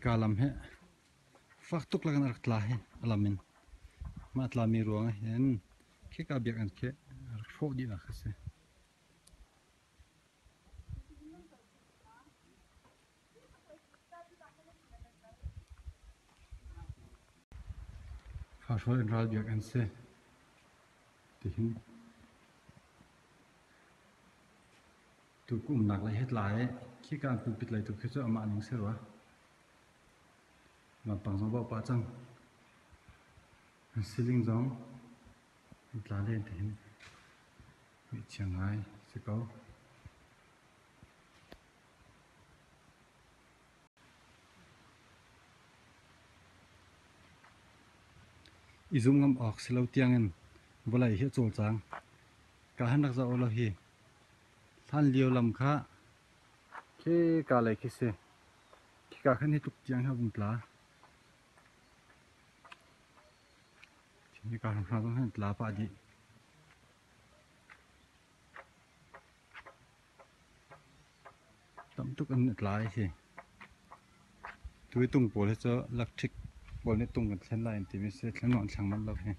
kalam he faktuk lagan artla he alamin ma atla mi ruang hen ke ka biak an ke ro di na khase fa shol en ral biak an se tihin tu kum nak lai het lai ke ka an pit lai tu khe cho ama ning se wa ma pang zo ba pa chang ceiling zong tla le tihin mi changai se ko izum ngam ok selo tiangen bolai hi chol chang ka hanak za olo hi than liu lam kha ke ka lai khi se ki ka khan hi tuk tiang ha bum tla ni ka ha ha tla pa di tam tuk an tla hi tui tung pol he cho lak thik bol ne tung kan thlen lai ti mi se thlen on thang man lo he